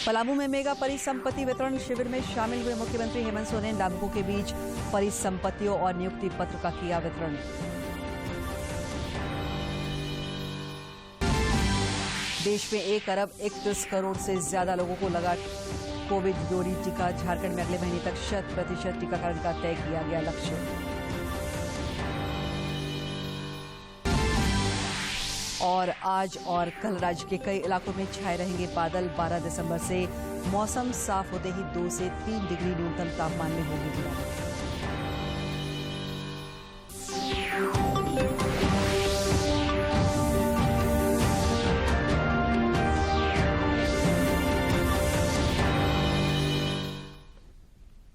पलामू में मेगा परिसंपत्ति वितरण शिविर में शामिल हुए मुख्यमंत्री हेमंत सोरेन। लाभुकों के बीच परिसंपत्तियों और नियुक्ति पत्र का किया वितरण। देश में 1 अरब 31 करोड़ से ज्यादा लोगों को लगा कोविड जोड़ी टीका। झारखंड में अगले महीने तक 100% टीकाकरण का तय किया गया लक्ष्य। और आज और कल राज्य के कई इलाकों में छाए रहेंगे बादल। 12 दिसंबर से मौसम साफ होते ही 2 से 3 डिग्री न्यूनतम तापमान में होगी गिरावट।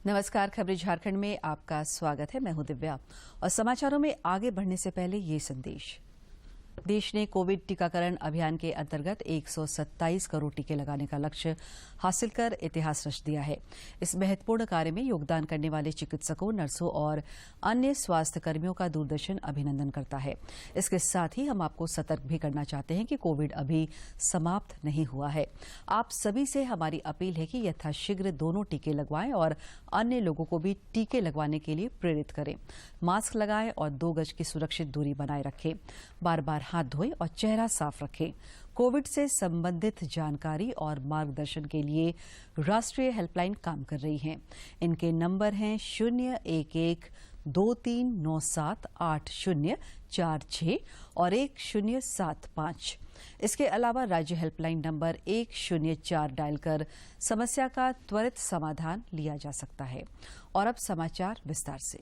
नमस्कार, खबरें झारखंड में आपका स्वागत है। मैं हूं दिव्या और समाचारों में आगे बढ़ने से पहले ये संदेश। देश ने कोविड टीकाकरण अभियान के अंतर्गत 127 करोड़ टीके लगाने का लक्ष्य हासिल कर इतिहास रच दिया है। इस महत्वपूर्ण कार्य में योगदान करने वाले चिकित्सकों, नर्सों और अन्य स्वास्थ्य कर्मियों का दूरदर्शन अभिनंदन करता है। इसके साथ ही हम आपको सतर्क भी करना चाहते हैं कि कोविड अभी समाप्त नहीं हुआ है। आप सभी से हमारी अपील है कि यथाशीघ्र दोनों टीके लगवाएं और अन्य लोगों को भी टीके लगवाने के लिए प्रेरित करें। मास्क लगाएं और 2 गज की सुरक्षित दूरी बनाए रखें। बार बार हाथ धोएं और चेहरा साफ रखें। कोविड से संबंधित जानकारी और मार्गदर्शन के लिए राष्ट्रीय हेल्पलाइन काम कर रही है। इनके नंबर हैं 01123978046 और 1075। इसके अलावा राज्य हेल्पलाइन नंबर 104 डायल कर समस्या का त्वरित समाधान लिया जा सकता है। और अब समाचार विस्तार से।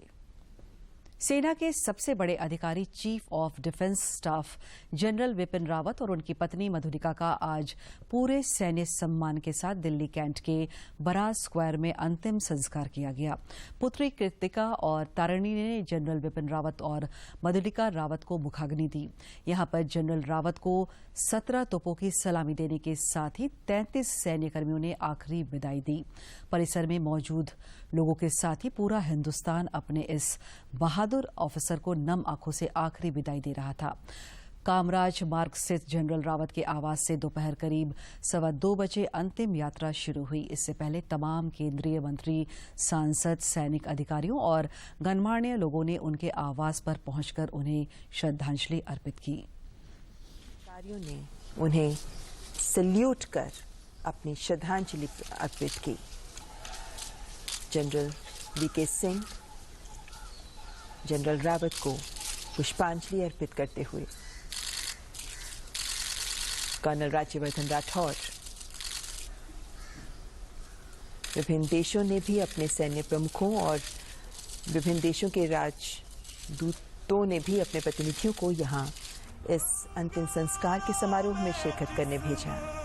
सेना के सबसे बड़े अधिकारी chief of defence staff general Vipin Rawat और उनकी पत्नी मधुलिका का आज पूरे सैन्य सम्मान के साथ दिल्ली कैंट के बराज स्क्वायर में अंतिम संस्कार किया गया। पुत्री कृतिका और तारिणी ने जनरल विपिन रावत और मधुलिका रावत को मुखाग्नि दी। यहां पर जनरल रावत को 17 तोपों की सलामी देने के साथ ही 33 सैन्यकर्मियों ने आखिरी विदाई दी। परिसर में मौजूद लोगों के साथ ही पूरा हिंदुस्तान अपने इस बहादुर ऑफिसर को नम आंखों से आखिरी विदाई दे रहा था। कामराज मार्ग स्थित जनरल रावत के आवास से दोपहर करीब 2:15 बजे अंतिम यात्रा शुरू हुई। इससे पहले तमाम केंद्रीय मंत्री, सांसद, सैनिक अधिकारियों और गणमान्य लोगों ने उनके आवास पर पहुंचकर उन्हें श्रद्धांजलि अर्पित की। अधिकारियों ने उन्हें सैल्यूट कर अपनी श्रद्धांजलि अर्पित की। General VK Singh general Rawat को पुष्पांजलि अर्पित करते हुए कर्नल राज्यवर्धन राठौर, विभिन्न देशों ने भी अपने सैन्य प्रमुखों और विभिन्न देशों के राजदूतों ने भी अपने प्रतिनिधियों को यहां इस अंतिम संस्कार के समारोह में शिरकत करने भेजा।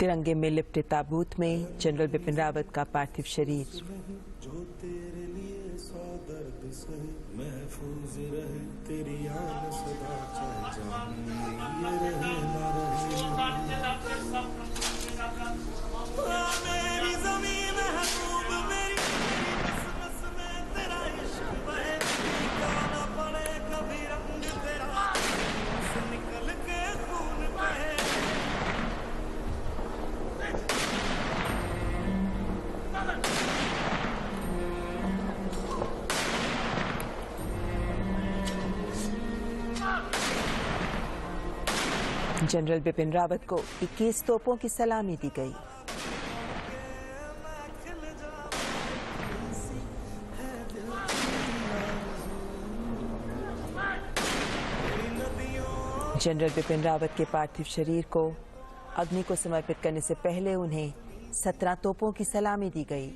तिरंगे में लिपटे ताबूत में जनरल विपिन रावत का पार्थिव शरीर। जो तेरे लिए सौ दर्द से महफूज रहे, तेरी याद सदा चाहे जाने ये रहे ना रहे। मेरी ज़मीन महबूब मेरी बस में तेरा इश्क बहे, ना पड़े कभी रंग तेरा निकल के खून बहे। जनरल बिपिन रावत को 21 तोपों की सलामी दी गई। जनरल बिपिन रावत के पार्थिव शरीर को अग्नि को समर्पित करने से पहले उन्हें 17 तोपों की सलामी दी गई।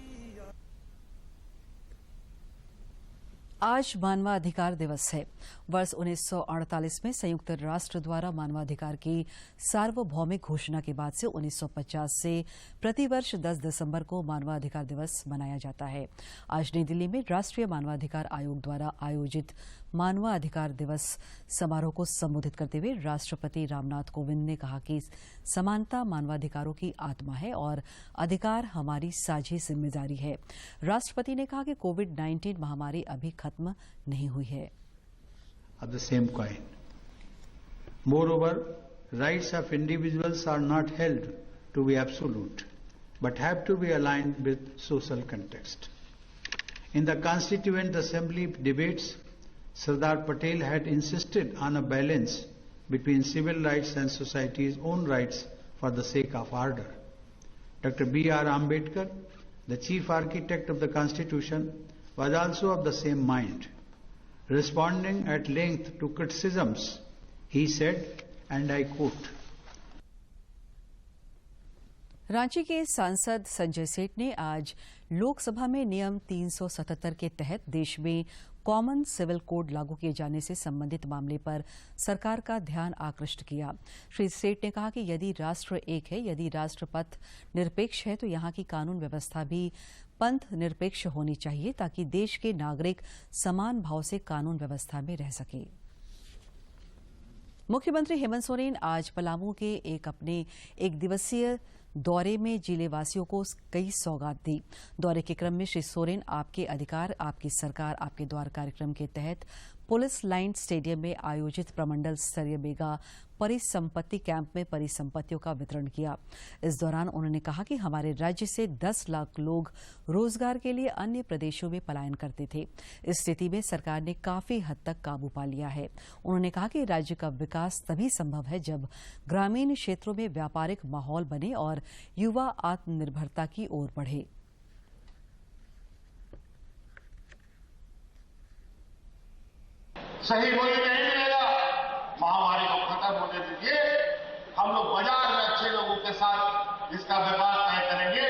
आज मानवाधिकार दिवस है। वर्ष 1948 में संयुक्त राष्ट्र द्वारा मानवाधिकार की सार्वभौमिक घोषणा के बाद से 1950 से प्रतिवर्ष 10 दिसंबर को मानवाधिकार दिवस मनाया जाता है। आज नई दिल्ली में राष्ट्रीय मानवाधिकार आयोग द्वारा आयोजित मानवाधिकार दिवस समारोह को संबोधित करते हुए राष्ट्रपति रामनाथ कोविंद ने कहा कि समानता मानवाधिकारों की आत्मा है और अधिकार हमारी साझी जिम्मेदारी है। राष्ट्रपति ने कहा कि कोविड-19 महामारी अभी खत्म नहीं हुई है। Of the same coin. Moreover, rights of individuals are not held to be absolute, but have to be aligned with social context. In the Constituent Assembly debates, Sardar Patel had insisted on a balance between civil rights and society's own rights for the sake of order. Dr. B.R. Ambedkar, the chief architect of the Constitution, was also of the same mind. Responding at length to criticisms, he said, and I quote, Ranchi के सांसद संजय सेठ ने आज लोकसभा में नियम 377 के तहत देश में कॉमन सिविल कोड लागू किए जाने से संबंधित मामले पर सरकार का ध्यान आकृष्ट किया। श्री सेठ ने कहा कि यदि राष्ट्र एक है, यदि राष्ट्र पथ निरपेक्ष है, तो यहाँ की कानून व्यवस्था भी पंथ निरपेक्ष होनी चाहिए ताकि देश के नागरिक समान भाव से कानून व्यवस्था में रह सके। मुख्यमंत्री हेमंत सोरेन आज पलामू के अपने एक दिवसीय दौरे में जिले वासियों को कई सौगात दी। दौरे के क्रम में श्री सोरेन आपके अधिकार आपकी सरकार आपके द्वार कार्यक्रम के तहत पुलिस लाइन स्टेडियम में आयोजित प्रमंडल स्तरीय मेगा परिसंपत्ति कैंप में परिसंपत्तियों का वितरण किया। इस दौरान उन्होंने कहा कि हमारे राज्य से 10 लाख लोग रोजगार के लिए अन्य प्रदेशों में पलायन करते थे। इस स्थिति में सरकार ने काफी हद तक काबू पा लिया है। उन्होंने कहा कि राज्य का विकास तभी संभव है जब ग्रामीण क्षेत्रों में व्यापारिक माहौल बने और युवा आत्मनिर्भरता की ओर बढ़े। सही मूल्य नहीं मिलेगा, महामारी को खत्म होने दीजिए। हम लोग बाजार में अच्छे लोगों के साथ इसका व्यापार तय करेंगे,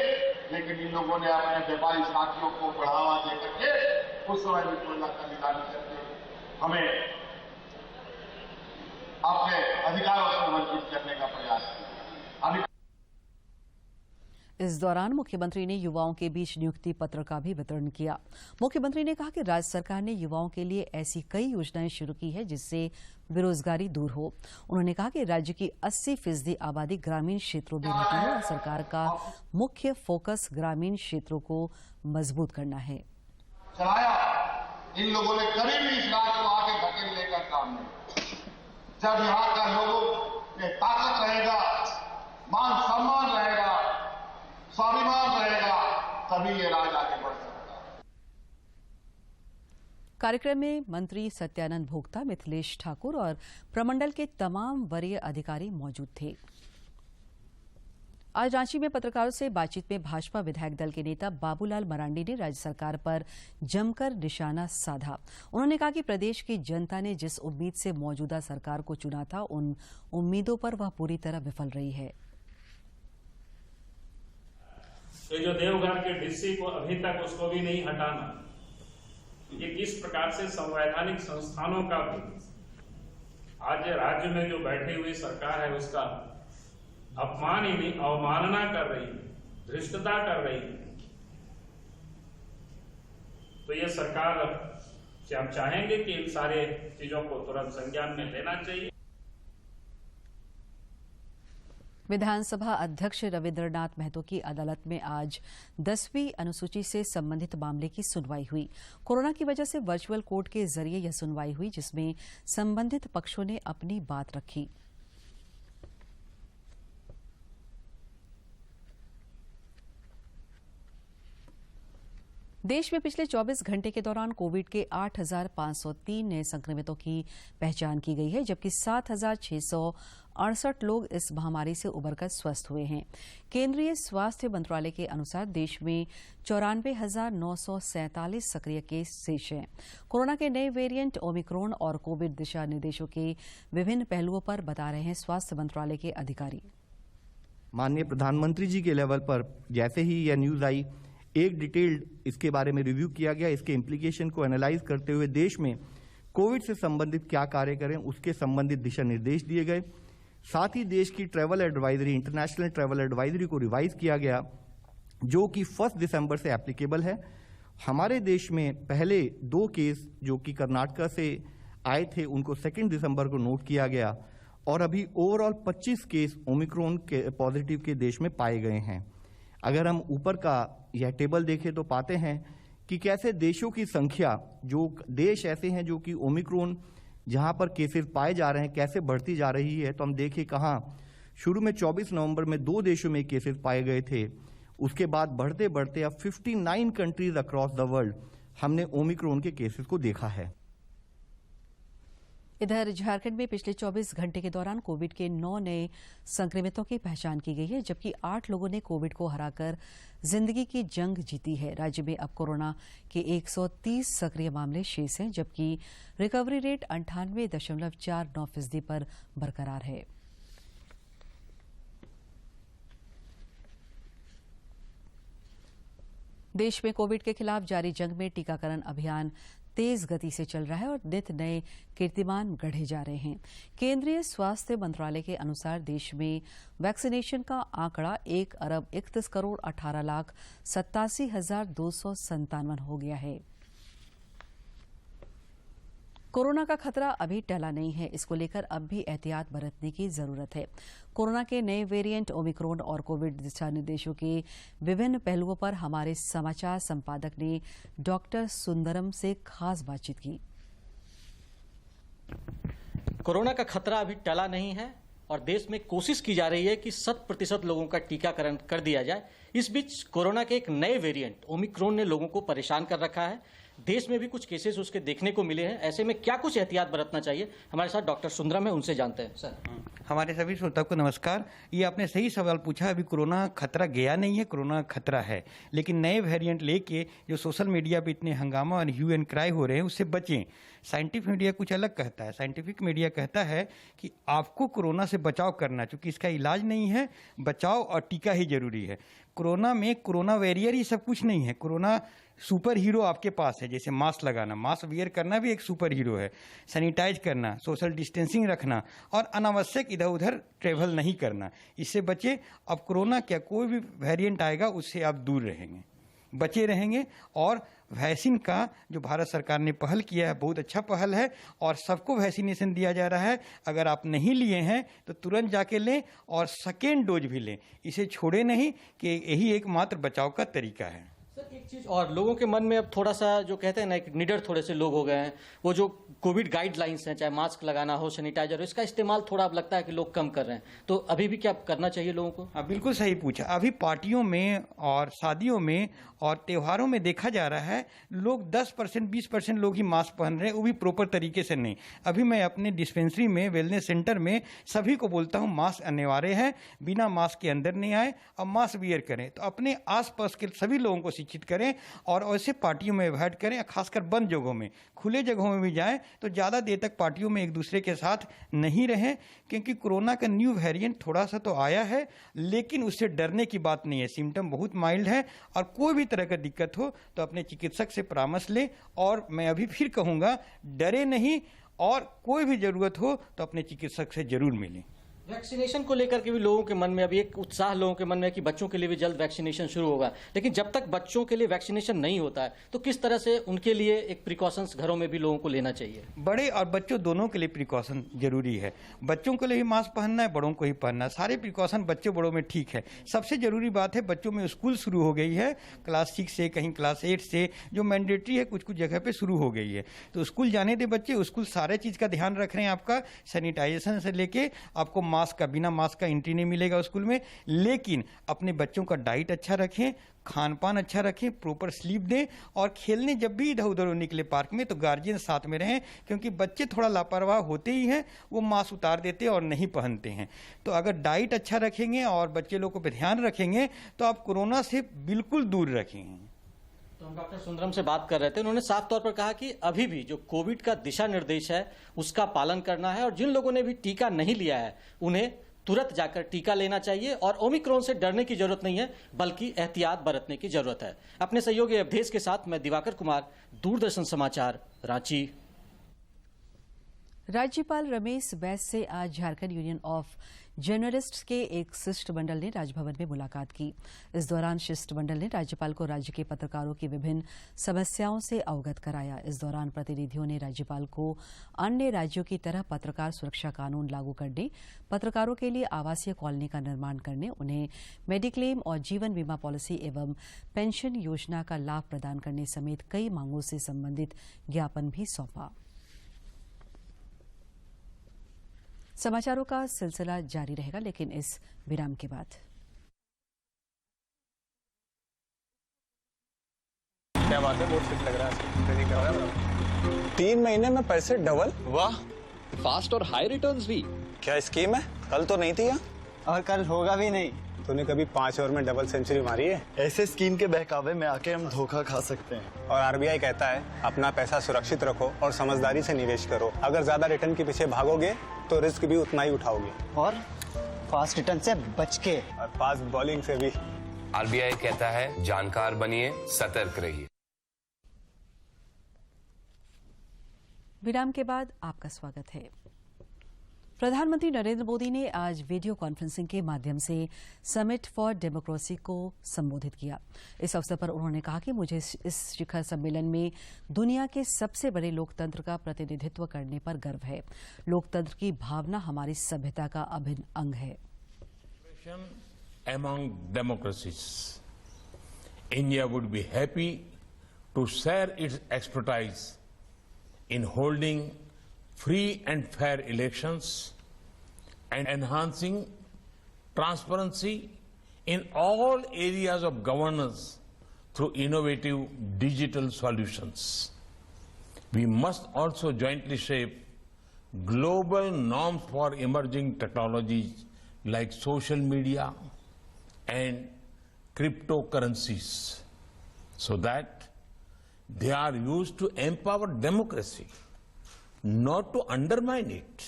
लेकिन इन लोगों ने अपने व्यापारी साथियों को बढ़ावा दे करके उस समय भी कोयला का निकाल करके हमें अपने अधिकारों से वंचित करने का प्रयास किया। इस दौरान मुख्यमंत्री ने युवाओं के बीच नियुक्ति पत्र का भी वितरण किया। मुख्यमंत्री ने कहा कि राज्य सरकार ने युवाओं के लिए ऐसी कई योजनाएं शुरू की है जिससे बेरोजगारी दूर हो। उन्होंने कहा कि राज्य की 80% आबादी ग्रामीण क्षेत्रों में रहती है और सरकार का मुख्य फोकस ग्रामीण क्षेत्रों को मजबूत करना है। चलाया इन लोगों ने कभी भी इस राज्य को आगे धकेलने का काम नहीं। जब यहाँ का लोगों में ताकत रहेगा, मान सम्मान रहेगा, स्वाभिमान रहेगा, तभी ये राज्य आगे बढ़ सकता है। कार्यक्रम में मंत्री सत्यानंद भोक्ता, मिथिलेश ठाकुर और प्रमंडल के तमाम वरीय अधिकारी मौजूद थे। आज रांची में पत्रकारों से बातचीत में भाजपा विधायक दल के नेता बाबूलाल मरांडी ने राज्य सरकार पर जमकर निशाना साधा। उन्होंने कहा कि प्रदेश की जनता ने जिस उम्मीद से मौजूदा सरकार को चुना था, उन उम्मीदों पर वह पूरी तरह विफल रही है। ये जो देवघर के डीसी को अभी तक उसको भी नहीं हटाना, ये किस प्रकार से संवैधानिक संस्थानों का भी आज राज्य में जो बैठी हुई सरकार है उसका अपमान ही नहीं, अवमानना कर रही है, धृष्टता कर रही है। तो ये सरकार से हम चाहेंगे कि इन सारे चीजों को तुरंत संज्ञान में लेना चाहिए। विधानसभा अध्यक्ष रविंद्रनाथ महतो की अदालत में आज 10वीं अनुसूची से संबंधित मामले की सुनवाई हुई। कोरोना की वजह से वर्चुअल कोर्ट के जरिए यह सुनवाई हुई, जिसमें संबंधित पक्षों ने अपनी बात रखी। देश में पिछले 24 घंटे के दौरान कोविड के 8,503 नए संक्रमितों की पहचान की गई है, जबकि 7,668 लोग इस महामारी से उबरकर स्वस्थ हुए हैं। केंद्रीय स्वास्थ्य मंत्रालय के अनुसार देश में 94,947 सक्रिय केस शेष हैं। कोरोना के नए वेरिएंट ओमिक्रॉन और कोविड दिशा निर्देशों के विभिन्न पहलुओं पर बता रहे हैं स्वास्थ्य मंत्रालय के अधिकारी। माननीय प्रधानमंत्री जी के लेवल पर जैसे ही यह न्यूज आई, एक डिटेल्ड इसके बारे में रिव्यू किया गया। इसके इम्प्लीकेशन को एनालाइज करते हुए देश में कोविड से संबंधित क्या कार्य करें उसके संबंधित दिशा निर्देश दिए गए। साथ ही देश की travel advisory, international travel advisory को रिवाइज किया गया, जो कि 1 दिसंबर से एप्लीकेबल है। हमारे देश में पहले 2 केस जो कि कर्नाटक से आए थे उनको 2 दिसंबर को नोट किया गया और अभी ओवरऑल 25 केस ओमिक्रॉन के पॉजिटिव के देश में पाए गए हैं। अगर हम ऊपर का यह टेबल देखें तो पाते हैं कि कैसे देशों की संख्या, जो देश ऐसे हैं जो कि ओमिक्रॉन जहां पर केसेस पाए जा रहे हैं कैसे बढ़ती जा रही है। तो हम देखें कहाँ शुरू में 24 नवंबर में 2 देशों में केसेस पाए गए थे, उसके बाद बढ़ते बढ़ते अब 59 कंट्रीज अक्रॉस द वर्ल्ड हमने ओमिक्रॉन के केसेस को देखा है। इधर झारखंड में पिछले 24 घंटे के दौरान कोविड के 9 नए संक्रमितों की पहचान की गई है, जबकि 8 लोगों ने कोविड को हराकर जिंदगी की जंग जीती है। राज्य में अब कोरोना के 130 सक्रिय मामले शेष हैं, जबकि रिकवरी रेट 98.49% पर बरकरार है। देश में कोविड के खिलाफ जारी जंग में टीकाकरण अभियान तेज गति से चल रहा है और नित नए कीर्तिमान गढ़े जा रहे हैं। केंद्रीय स्वास्थ्य मंत्रालय के अनुसार देश में वैक्सीनेशन का आंकड़ा 1,31,18,87,257 हो गया है। कोरोना का खतरा अभी टला नहीं है, इसको लेकर अब भी एहतियात बरतने की जरूरत है। कोरोना के नए वेरिएंट ओमिक्रॉन और कोविड दिशा निर्देशों के विभिन्न पहलुओं पर हमारे समाचार संपादक ने डॉक्टर सुंदरम से खास बातचीत की। कोरोना का खतरा अभी टला नहीं है और देश में कोशिश की जा रही है कि 100% लोगों का टीकाकरण कर दिया जाए। इस बीच कोरोना के एक नए वेरिएंट ओमिक्रॉन ने लोगों को परेशान कर रखा है। देश में भी कुछ केसेस उसके देखने को मिले हैं। ऐसे में क्या कुछ एहतियात बरतना चाहिए, हमारे साथ डॉक्टर सुंदरम है, उनसे जानते हैं। सर, हमारे सभी श्रोताओं को नमस्कार। ये आपने सही सवाल पूछा। अभी कोरोना खतरा गया नहीं है, कोरोना खतरा है, लेकिन नए वेरिएंट लेके जो सोशल मीडिया पे इतने हंगामा और ह्यू एंड क्राई हो रहे हैं उससे बचें। साइंटिफिक मीडिया कुछ अलग कहता है। साइंटिफिक मीडिया कहता है कि आपको कोरोना से बचाव करना, चूंकि इसका इलाज नहीं है, बचाव और टीका ही जरूरी है। कोरोना में कोरोना वॉरियर ही सब कुछ नहीं है। कोरोना सुपर हीरो आपके पास है, जैसे मास्क लगाना, मास्क वियर करना भी एक सुपर हीरो है, सैनिटाइज करना, सोशल डिस्टेंसिंग रखना और अनावश्यक इधर उधर ट्रेवल नहीं करना, इससे बचे। अब कोरोना क्या कोई भी वेरिएंट आएगा उससे आप दूर रहेंगे, बचे रहेंगे। और वैक्सीन का जो भारत सरकार ने पहल किया है बहुत अच्छा पहल है और सबको वैक्सीनेशन दिया जा रहा है। अगर आप नहीं लिए हैं तो तुरंत जाके लें और सेकेंड डोज भी लें, इसे छोड़े नहीं कि यही एकमात्र बचाव का तरीका है। सर, एक चीज और, लोगों के मन में अब थोड़ा सा जो कहते हैं ना, एक निडर थोड़े से लोग हो गए हैं। वो जो कोविड गाइडलाइंस हैं, चाहे मास्क लगाना हो, सैनिटाइजर हो, इसका इस्तेमाल थोड़ा अब लगता है कि लोग कम कर रहे हैं। तो अभी भी क्या करना चाहिए लोगों को? हाँ, बिल्कुल सही पूछा। अभी पार्टियों में और शादियों में और त्योहारों में देखा जा रहा है लोग 10% 20% लोग ही मास्क पहन रहे हैं, वो भी प्रॉपर तरीके से नहीं। अभी मैं अपने डिस्पेंसरी में, वेलनेस सेंटर में सभी को बोलता हूँ मास्क अनिवार्य है, बिना मास्क के अंदर नहीं आए और मास्क वियर करें। तो अपने आसपास के सभी लोगों को शिक्षित करें और ऐसे पार्टियों में अवॉइड करें, खासकर बंद जगहों में। खुले जगहों में भी जाएं तो ज़्यादा देर तक पार्टियों में एक दूसरे के साथ नहीं रहें, क्योंकि कोरोना का न्यू वेरिएंट थोड़ा सा तो आया है, लेकिन उससे डरने की बात नहीं है। सिम्टम बहुत माइल्ड है और कोई भी तरह का दिक्कत हो तो अपने चिकित्सक से परामर्श लें। और मैं अभी फिर कहूँगा, डरे नहीं और कोई भी ज़रूरत हो तो अपने चिकित्सक से जरूर मिलें। वैक्सीनेशन को लेकर के भी लोगों के मन में अभी एक उत्साह लोगों के मन में है कि बच्चों के लिए भी जल्द वैक्सीनेशन शुरू होगा, लेकिन जब तक बच्चों के लिए वैक्सीनेशन नहीं होता है तो किस तरह से उनके लिए एक प्रिकॉशंस घरों में भी लोगों को लेना चाहिए? बड़े और बच्चों दोनों के लिए प्रिकॉशन जरूरी है। बच्चों के लिए भी मास्क पहनना है, बड़ों को ही पहनना है। सारे प्रिकॉशन बच्चों बड़ों में ठीक है। सबसे जरूरी बात है, बच्चों में स्कूल शुरू हो गई है, क्लास 6 से, कहीं क्लास 8 से, जो मैंडेटरी है कुछ कुछ जगह पे शुरू हो गई है। तो स्कूल जाने दे बच्चे, स्कूल सारे चीज़ का ध्यान रख रहे हैं। आपका सैनिटाइजेशन से लेके आपको मास्क का, बिना मास्क का एंट्री नहीं मिलेगा स्कूल में। लेकिन अपने बच्चों का डाइट अच्छा रखें, खान पान अच्छा रखें, प्रॉपर स्लीप दें और खेलने जब भी इधर उधर निकले पार्क में तो गार्जियन साथ में रहें, क्योंकि बच्चे थोड़ा लापरवाह होते ही हैं, वो मास्क उतार देते हैं और नहीं पहनते हैं। तो अगर डाइट अच्छा रखेंगे और बच्चे लोगों को ध्यान रखेंगे तो आप कोरोना से बिल्कुल दूर रखेंगे। तो हम डॉक्टर सुंदरम से बात कर रहे थे, उन्होंने साफ तौर पर कहा कि अभी भी जो कोविड का दिशा निर्देश है उसका पालन करना है और जिन लोगों ने भी टीका नहीं लिया है उन्हें तुरंत जाकर टीका लेना चाहिए और ओमिक्रॉन से डरने की जरूरत नहीं है, बल्कि एहतियात बरतने की जरूरत है। अपने सहयोगी अवधेश के साथ मैं दिवाकर कुमार, दूरदर्शन समाचार, रांची। राज्यपाल रमेश बैस से आज झारखंड यूनियन ऑफ जर्नलिस्ट्स के एक शिष्टमंडल ने राजभवन में मुलाकात की। इस दौरान शिष्टमंडल ने राज्यपाल को राज्य के पत्रकारों की विभिन्न समस्याओं से अवगत कराया। इस दौरान प्रतिनिधियों ने राज्यपाल को अन्य राज्यों की तरह पत्रकार सुरक्षा कानून लागू करने, पत्रकारों के लिए आवासीय कॉलोनी का निर्माण करने, उन्हें मेडिक्लेम और जीवन बीमा पॉलिसी एवं पेंशन योजना का लाभ प्रदान करने समेत कई मांगों से संबंधित ज्ञापन भी सौंपा। समाचारों का सिलसिला जारी रहेगा, लेकिन इस विराम के बाद। क्या बात है, बहुत फिट लग रहा है। 3 महीने में पैसे डबल, वाह। फास्ट और हाई रिटर्न्स भी। क्या स्कीम है? कल तो नहीं थी यहाँ। और कल होगा भी नहीं। तूने कभी 5 ओवर में डबल सेंचुरी मारी है? ऐसे स्कीम के बहकावे में आके हम धोखा खा सकते हैं। और आरबीआई कहता है अपना पैसा सुरक्षित रखो और समझदारी से निवेश करो। अगर ज्यादा रिटर्न के पीछे भागोगे तो रिस्क भी उतना ही उठाओगे। और फास्ट रिटर्न से बच के, और फास्ट बॉलिंग से भी। आरबीआई कहता है जानकार बनिए, सतर्क रहिए। विराम के बाद आपका स्वागत है। प्रधानमंत्री नरेंद्र मोदी ने आज वीडियो कॉन्फ्रेंसिंग के माध्यम से समिट फॉर डेमोक्रेसी को संबोधित किया। इस अवसर पर उन्होंने कहा कि मुझे इस शिखर सम्मेलन में दुनिया के सबसे बड़े लोकतंत्र का प्रतिनिधित्व करने पर गर्व है। लोकतंत्र की भावना हमारी सभ्यता का अभिन्न अंग है। Among democracies, India would be happy to share its expertise in holding free and fair elections and enhancing transparency in all areas of governance through innovative digital solutions. We must also jointly shape global norms for emerging technologies like social media and cryptocurrencies so that they are used to empower democracy, not to undermine it.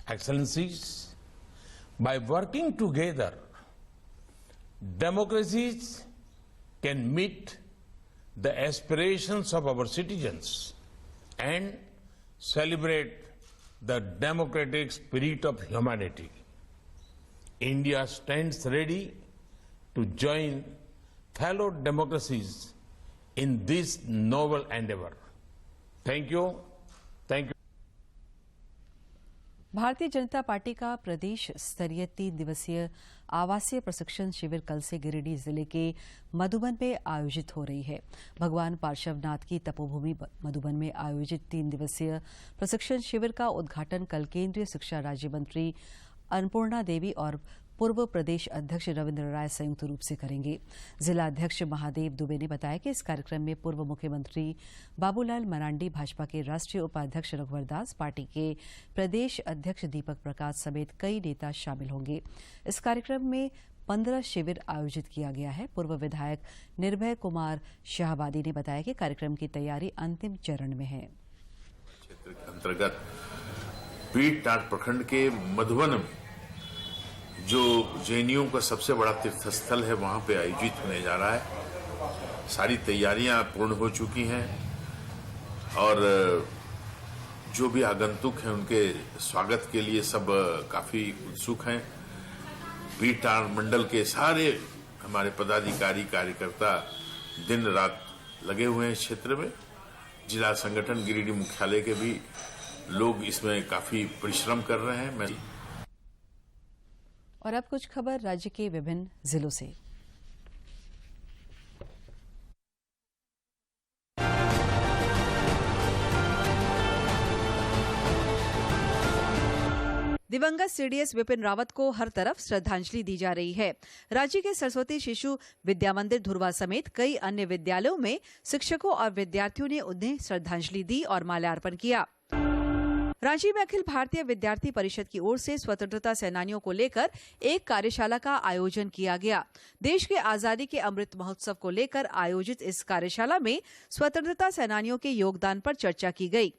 Excellencies, by working together, democracies can meet the aspirations of our citizens and celebrate the democratic spirit of humanity. India stands ready to join fellow democracies in this noble endeavor. Thank you. Bharatiya Janata party का प्रदेश स्तरीय 3 दिवसीय आवासीय प्रशिक्षण शिविर कल से गिरिडीह जिले के मधुबन में आयोजित हो रही है। भगवान पार्श्वनाथ की तपोभूमि मधुबन में आयोजित 3 दिवसीय प्रशिक्षण शिविर का उद्घाटन कल केंद्रीय शिक्षा राज्य मंत्री अन्नपूर्णा देवी और पूर्व प्रदेश अध्यक्ष रविंद्र राय संयुक्त रूप से करेंगे। जिला अध्यक्ष महादेव दुबे ने बताया कि इस कार्यक्रम में पूर्व मुख्यमंत्री बाबूलाल मरांडी, भाजपा के राष्ट्रीय उपाध्यक्ष रघुवर दास, पार्टी के प्रदेश अध्यक्ष दीपक प्रकाश समेत कई नेता शामिल होंगे। इस कार्यक्रम में 15 शिविर आयोजित किया गया है। पूर्व विधायक निर्भय कुमार शाहबादी ने बताया कि कार्यक्रम की तैयारी अंतिम चरण में है। क्षेत्र के अंतर्गत पीरटाट प्रखंड के मधुबन में जो जैनियों का सबसे बड़ा तीर्थ स्थल है, वहां पे आयोजित होने जा रहा है। सारी तैयारियां पूर्ण हो चुकी हैं और जो भी आगंतुक हैं उनके स्वागत के लिए सब काफी उत्सुक हैं। पीरटाट मंडल के सारे हमारे पदाधिकारी कार्यकर्ता दिन रात लगे हुए हैं क्षेत्र में। जिला संगठन गिरिडीह मुख्यालय के भी लोग इसमें काफी परिश्रम कर रहे हैं। और अब कुछ खबर राज्य के विभिन्न जिलों से। दिवंगत सीडीएस विपिन रावत को हर तरफ श्रद्धांजलि दी जा रही है। राज्य के सरस्वती शिशु विद्या मंदिर धुरवा समेत कई अन्य विद्यालयों में शिक्षकों और विद्यार्थियों ने उन्हें श्रद्धांजलि दी और माल्यार्पण किया। रांची में अखिल भारतीय विद्यार्थी परिषद की ओर से स्वतंत्रता सेनानियों को लेकर एक कार्यशाला का आयोजन किया गया। देश के आजादी के अमृत महोत्सव को लेकर आयोजित इस कार्यशाला में स्वतंत्रता सेनानियों के योगदान पर चर्चा की गई।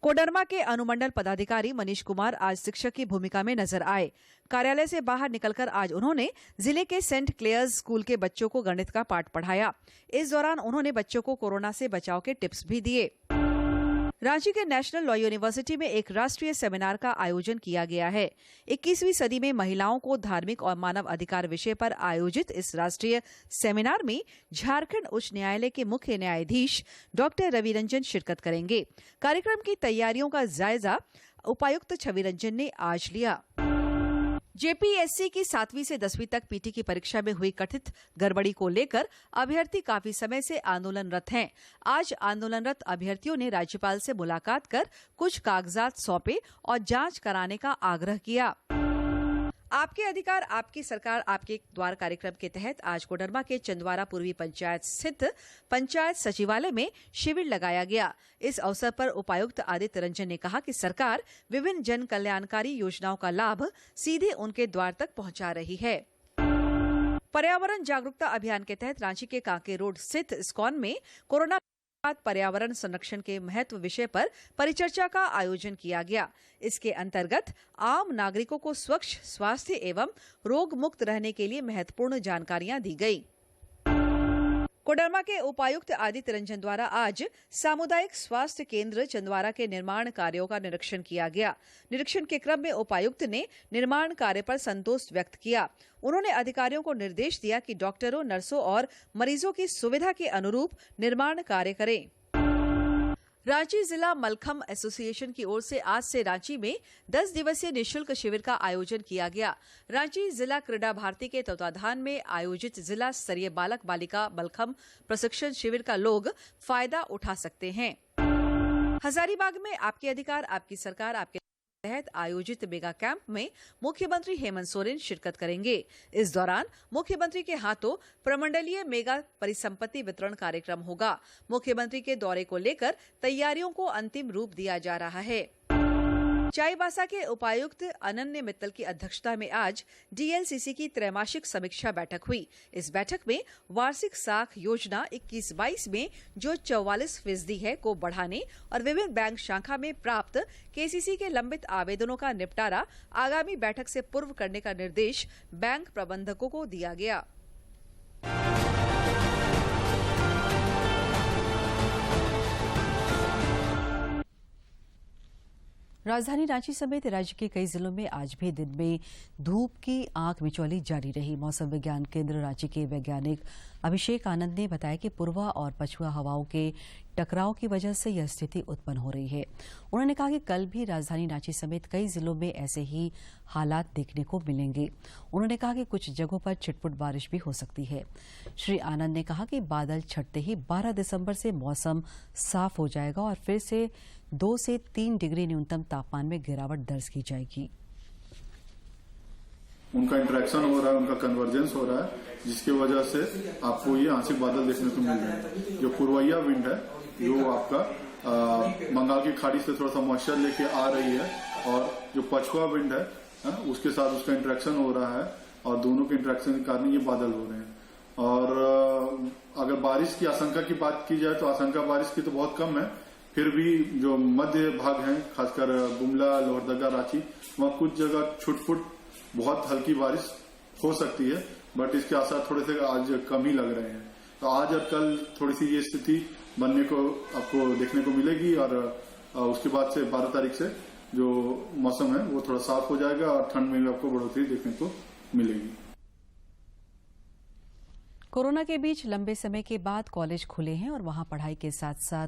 कोडरमा के अनुमंडल पदाधिकारी मनीष कुमार आज शिक्षक की भूमिका में नजर आए। कार्यालय से बाहर निकलकर आज उन्होंने जिले के सेंट क्लेयर्स स्कूल के बच्चों को गणित का पाठ पढ़ाया। इस दौरान उन्होंने बच्चों को कोरोना से बचाव के टिप्स भी दिए। रांची के नेशनल लॉ यूनिवर्सिटी में एक राष्ट्रीय सेमिनार का आयोजन किया गया है। 21वीं सदी में महिलाओं को धार्मिक और मानव अधिकार विषय पर आयोजित इस राष्ट्रीय सेमिनार में झारखंड उच्च न्यायालय के मुख्य न्यायाधीश डॉक्टर रवि रंजन शिरकत करेंगे। कार्यक्रम की तैयारियों का जायजा उपायुक्त छवि रंजन ने आज लिया। जेपीएससी की 7वीं से 10वीं तक पीटी की परीक्षा में हुई कथित गड़बड़ी को लेकर अभ्यर्थी काफी समय से आंदोलनरत हैं। आज आंदोलनरत अभ्यर्थियों ने राज्यपाल से मुलाकात कर कुछ कागजात सौंपे और जांच कराने का आग्रह किया। आपके अधिकार आपकी सरकार आपके द्वार कार्यक्रम के तहत आज कोडरमा के चंदवारा पूर्वी पंचायत स्थित पंचायत सचिवालय में शिविर लगाया गया। इस अवसर पर उपायुक्त आदित्य रंजन ने कहा कि सरकार विभिन्न जन कल्याणकारी योजनाओं का लाभ सीधे उनके द्वार तक पहुंचा रही है। पर्यावरण जागरूकता अभियान के तहत रांची के कांके रोड स्थित इस्कॉन में कोरोना पर्यावरण संरक्षण के महत्व विषय पर परिचर्चा का आयोजन किया गया। इसके अंतर्गत आम नागरिकों को स्वच्छ, स्वास्थ्य एवं रोग मुक्त रहने के लिए महत्वपूर्ण जानकारियां दी गई। कोडरमा के उपायुक्त आदित्य रंजन द्वारा आज सामुदायिक स्वास्थ्य केंद्र चंदवारा के निर्माण कार्यों का निरीक्षण किया गया। निरीक्षण के क्रम में उपायुक्त ने निर्माण कार्य पर संतोष व्यक्त किया। उन्होंने अधिकारियों को निर्देश दिया कि डॉक्टरों, नर्सों और मरीजों की सुविधा के अनुरूप निर्माण कार्य करें। रांची जिला मलखम एसोसिएशन की ओर से आज से रांची में 10 दिवसीय निःशुल्क शिविर का आयोजन किया गया। रांची जिला क्रीड़ा भारती के तत्वाधान में आयोजित जिला स्तरीय बालक बालिका मलखम प्रशिक्षण शिविर का लोग फायदा उठा सकते हैं। हजारीबाग में आपके अधिकार आपकी सरकार आपके तहत आयोजित मेगा कैंप में मुख्यमंत्री हेमंत सोरेन शिरकत करेंगे। इस दौरान मुख्यमंत्री के हाथों प्रमंडलीय मेगा परिसंपत्ति वितरण कार्यक्रम होगा। मुख्यमंत्री के दौरे को लेकर तैयारियों को अंतिम रूप दिया जा रहा है। चाईबासा के उपायुक्त अनन्य मित्तल की अध्यक्षता में आज डीएलसीसी की त्रैमासिक समीक्षा बैठक हुई। इस बैठक में वार्षिक साख योजना 21-22 में जो 44% है को बढ़ाने और विभिन्न बैंक शाखा में प्राप्त केसीसी के लंबित आवेदनों का निपटारा आगामी बैठक से पूर्व करने का निर्देश बैंक प्रबंधकों को दिया गया। राजधानी रांची समेत राज्य के कई जिलों में आज भी दिन में धूप की आंख मिचौली जारी रही। मौसम विज्ञान केंद्र रांची के वैज्ञानिक अभिषेक आनंद ने बताया कि पूर्वा और पछुआ हवाओं के टकराव की वजह से यह स्थिति उत्पन्न हो रही है। उन्होंने कहा कि कल भी राजधानी रांची समेत कई जिलों में ऐसे ही हालात देखने को मिलेंगे। उन्होंने कहा कि कुछ जगहों पर छिटपुट बारिश भी हो सकती है। श्री आनंद ने कहा कि बादल छटते ही 12 दिसंबर से मौसम साफ हो जाएगा और फिर से 2 से 3 डिग्री न्यूनतम तापमान में गिरावट दर्ज की जाएगी। उनका इंटरेक्शन हो रहा है, उनका कन्वर्जेंस हो रहा है, जिसकी वजह से आपको ये आंशिक बादल देखने को मिल रहे हैं। जो पूर्वइया विंड है जो आपका बंगाल की खाड़ी से थोड़ा सा मॉइस्चर लेके आ रही है और जो पछुआ विंड है उसके साथ उसका इंटरेक्शन हो रहा है और दोनों के इंटरेक्शन के कारण ये बादल हो रहे हैं। और अगर बारिश की आशंका की बात की जाए तो आशंका बारिश की तो बहुत कम है। फिर भी जो मध्य भाग है, खासकर गुमला, लोहरदगा, रांची, वहाँ कुछ जगह छुटपुट बहुत हल्की बारिश हो सकती है, बट इसके आसार थोड़े से आज कम ही लग रहे हैं। तो आज और कल थोड़ी सी ये स्थिति बनने को आपको देखने को मिलेगी और उसके बाद से 12 तारीख से जो मौसम है वो थोड़ा साफ हो जाएगा और ठंड में भी आपको बढ़ोतरी देखने को मिलेगी। कोरोना के बीच लंबे समय के बाद कॉलेज खुले हैं और वहां पढ़ाई के साथ साथ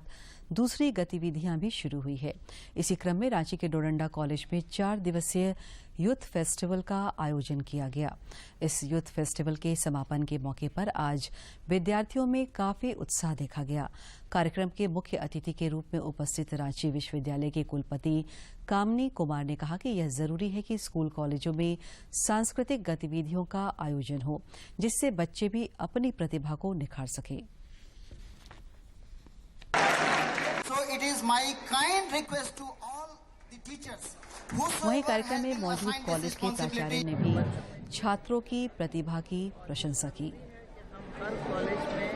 दूसरी गतिविधियां भी शुरू हुई है। इसी क्रम में रांची के डोरंडा कॉलेज में 4 दिवसीय यूथ फेस्टिवल का आयोजन किया गया। इस यूथ फेस्टिवल के समापन के मौके पर आज विद्यार्थियों में काफी उत्साह देखा गया। कार्यक्रम के मुख्य अतिथि के रूप में उपस्थित रांची विश्वविद्यालय के कुलपति कामनी कुमार ने कहा कि यह जरूरी है कि स्कूल कॉलेजों में सांस्कृतिक गतिविधियों का आयोजन हो, जिससे बच्चे भी अपनी प्रतिभा को निखार सकें। वहीं कार्यक्रम में मौजूद कॉलेज के प्राचार्य ने भी छात्रों की प्रतिभा की प्रशंसा की। हर कॉलेज में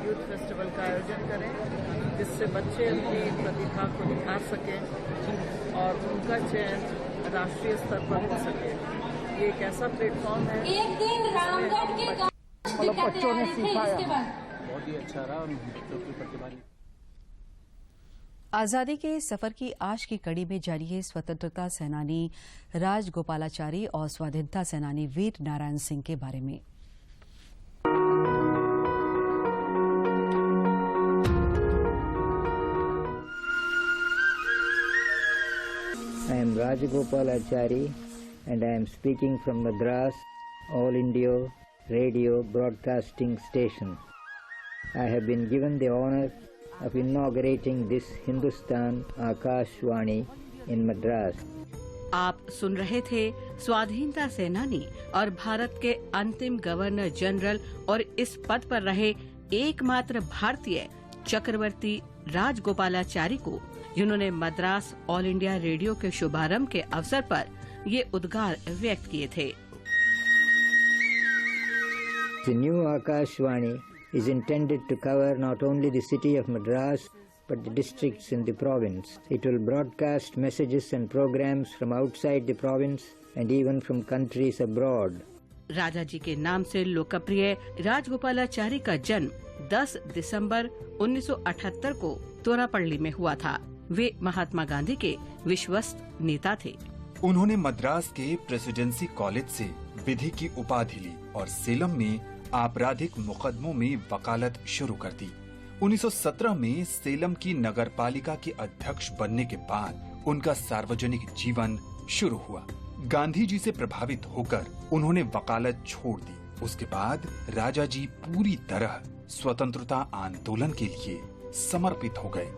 यूथ फेस्टिवल का आयोजन करें जिससे बच्चे अपनी प्रतिभा को निखार सकें और उनका चयन राष्ट्रीय स्तर पर हो सके। ये एक ऐसा प्लेटफॉर्म है मतलब बच्चों ने सिखाया, बहुत ही अच्छा रहा और बच्चों की प्रतिभा। आजादी के सफर की आज की कड़ी में जानिए स्वतंत्रता सेनानी राजगोपालाचारी और स्वाधीनता सेनानी वीर नारायण सिंह के बारे में। I am Rajagopalachari and I am speaking from Madras All India Radio Broadcasting Station. I have been given the honor of inaugurating this Hindustan Akashvani in Madras. आप सुन रहे थे स्वाधीनता सेनानी और भारत के अंतिम गवर्नर जनरल और इस पद पर रहे एकमात्र भारतीय चक्रवर्ती राजगोपालाचारी को, जिन्होंने मद्रास ऑल इंडिया रेडियो के शुभारंभ के अवसर पर ये उद्गार व्यक्त किए थे। The new Akashvani is intended to cover not only the city of Madras but the districts in the province. It will broadcast messages and programs from outside the province and even from countries abroad. राजा जी के नाम से लोकप्रिय राजगोपालाचारी का जन्म 10 दिसंबर 1978 को तोरापल्ली में हुआ था। वे महात्मा गांधी के विश्वस्त नेता थे। उन्होंने मद्रास के प्रेसिडेंसी कॉलेज से विधि की उपाधि ली और सेलम में आपराधिक मुकदमों में वकालत शुरू कर दी। 1917 में सेलम की नगरपालिका के अध्यक्ष बनने के बाद उनका सार्वजनिक जीवन शुरू हुआ। गांधी जी से प्रभावित होकर उन्होंने वकालत छोड़ दी। उसके बाद राजा जी पूरी तरह स्वतंत्रता आंदोलन के लिए समर्पित हो गए।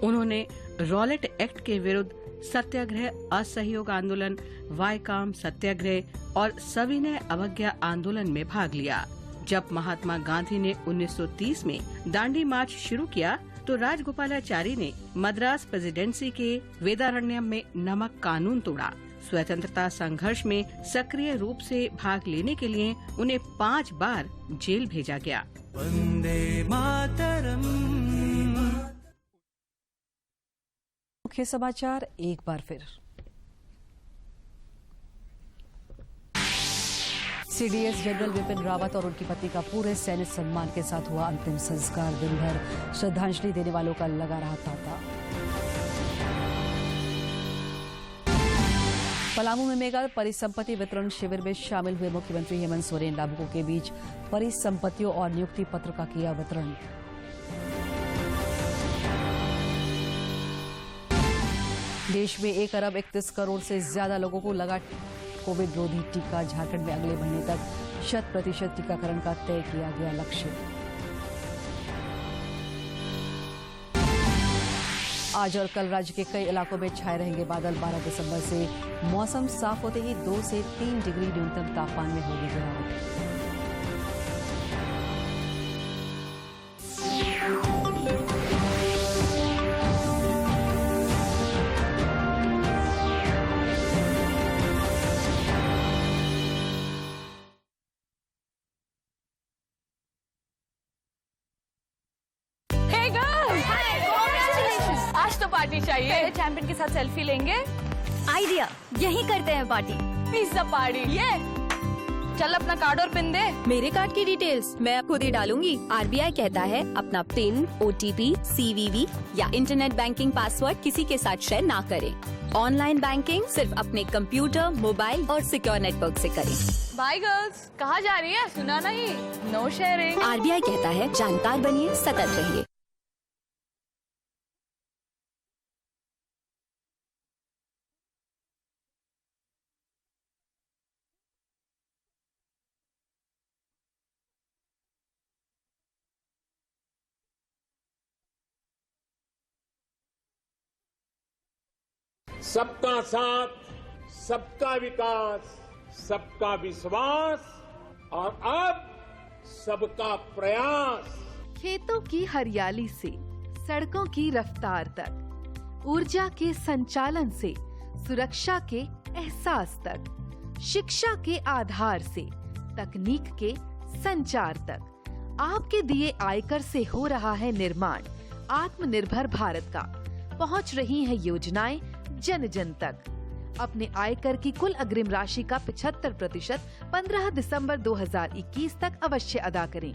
उन्होंने रॉलेट एक्ट के विरुद्ध सत्याग्रह, असहयोग आंदोलन, वायकाम सत्याग्रह और सविनय अवज्ञा आंदोलन में भाग लिया। जब महात्मा गांधी ने 1930 में दांडी मार्च शुरू किया तो राजगोपालाचारी ने मद्रास प्रेसिडेंसी के वेदारण्यम में नमक कानून तोड़ा। स्वतंत्रता संघर्ष में सक्रिय रूप से भाग लेने के लिए उन्हें 5 बार जेल भेजा गया। वंदे मातरम। मुख्य समाचार एक बार फिर। सीडीएस जनरल विपिन रावत और उनकी पत्नी का पूरे सैनिक सम्मान के साथ हुआ अंतिम संस्कार। दिन भर श्रद्धांजलि देने वालों का लगा रहा तांता। पलामू में मेगा परिसंपत्ति वितरण शिविर में शामिल हुए मुख्यमंत्री हेमंत सोरेन। लाभुकों के बीच परिसंपत्तियों और नियुक्ति पत्र का किया वितरण। देश में 1 अरब 31 करोड़ से ज्यादा लोगों को लगा कोविड रोधी टीका। झारखंड में अगले महीने तक 100% टीकाकरण का तय किया गया लक्ष्य। आज और कल राज्य के कई इलाकों में छाए रहेंगे बादल। 12 दिसंबर से मौसम साफ होते ही 2 से 3 डिग्री न्यूनतम तापमान में होगी गिरावट। पार्टी चाहिए। चैंपियन के साथ सेल्फी लेंगे। आइडिया, यही करते हैं पार्टी। Pizza party. ये चल अपना कार्ड और पिन दे। मेरे कार्ड की डिटेल्स मैं खुद ही डालूंगी। आरबीआई कहता है अपना पिन, ओटीपी, सीवीवी या इंटरनेट बैंकिंग पासवर्ड किसी के साथ शेयर ना करें। ऑनलाइन बैंकिंग सिर्फ अपने कंप्यूटर, मोबाइल और सिक्योर नेटवर्क से करें। बाय गर्ल्स, कहाँ जा रही है? सुना नहीं? No sharing. आरबीआई कहता है जानकार बनिए, सतर्क रहिए। सबका साथ, सबका विकास, सबका विश्वास और अब सबका प्रयास। खेतों की हरियाली से सड़कों की रफ्तार तक, ऊर्जा के संचालन से सुरक्षा के एहसास तक, शिक्षा के आधार से तकनीक के संचार तक, आपके दिए आयकर से हो रहा है निर्माण आत्मनिर्भर भारत का। पहुंच रही हैं योजनाएं जन जन तक। अपने आयकर की कुल अग्रिम राशि का 75% 15 दिसंबर 2021 तक अवश्य अदा करें।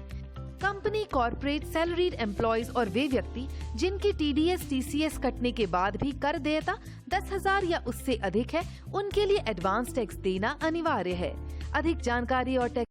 कंपनी, कॉर्पोरेट, सैलरीड एम्प्लॉयज और वे व्यक्ति जिनकी TDS, TCS कटने के बाद भी कर देयता 10,000 या उससे अधिक है, उनके लिए एडवांस टैक्स देना अनिवार्य है। अधिक जानकारी और टैक्स